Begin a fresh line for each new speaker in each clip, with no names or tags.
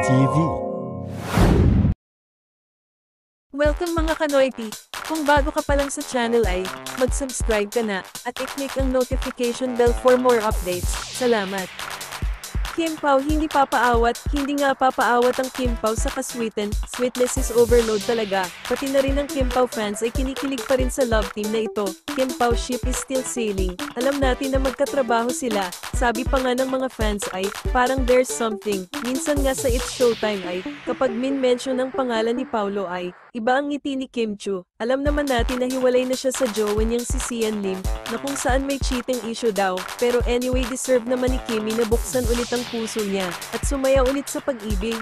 TV.
Welcome mga Kanoypi! Kung bago ka pa lang sa channel ay, mag-subscribe ka na, at i-click ang notification bell for more updates. Salamat! Kim Pao hindi papaawat, hindi nga papaawat ang Kim Pao sa kaswitan, sweetness is overload talaga, pati na rin ang Kim Pao fans ay kinikilig pa rin sa love team na ito. Kim Pao ship is still sailing, alam natin na magkatrabaho sila, sabi pa nga ng mga fans ay, parang there's something, minsan nga sa It's Showtime ay, kapag min-mention ang pangalan ni Paulo ay, iba ang ngiti ni Kim Chu. Alam naman natin na hiwalay na siya sa jowa niyang si Sian Lim, na kung saan may cheating issue daw, pero anyway deserve naman ni Kimi na buksan ulit ang puso niya, at sumaya ulit sa pag-ibig.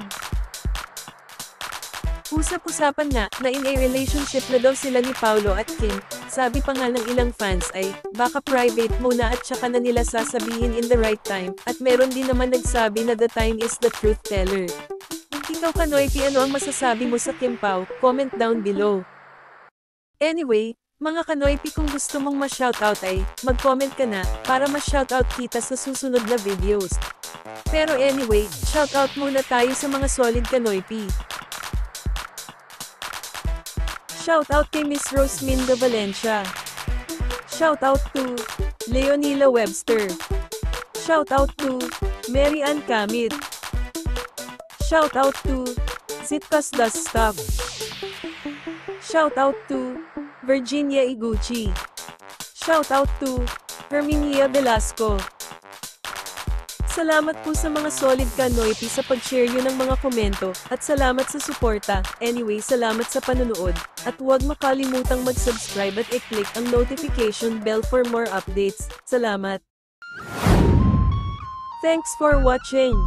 Usap-usapan nga, na in a relationship na daw sila ni Paulo at Kim, sabi pa nga ng ilang fans ay, baka private muna at saka na nila sasabihin in the right time, at meron din naman nagsabi na the time is the truth teller. Ikaw Kanoypi, ano ang masasabi mo sa Kim Pao? Comment down below. Anyway, mga Kanoypi, kung gusto mong ma-shoutout ay, mag-comment ka na, para ma-shoutout kita sa susunod na videos. Pero anyway, shoutout muna tayo sa mga solid Kanoypi. Shoutout kay Miss Rosminda Valencia. Shoutout to Leonila Webster. Shoutout to Mary Ann Kamit. Shoutout to Zitkas Does Stuff. Shoutout to Virginia Iguchi. Shoutout to Herminia Velasco. Salamat po sa mga solid Kanoypi sa pag-share nyo ng mga komento, at salamat sa suporta. Anyway, salamat sa panunood, at huwag makalimutang mag-subscribe at i-click ang notification bell for more updates. Salamat! Thanks for watching!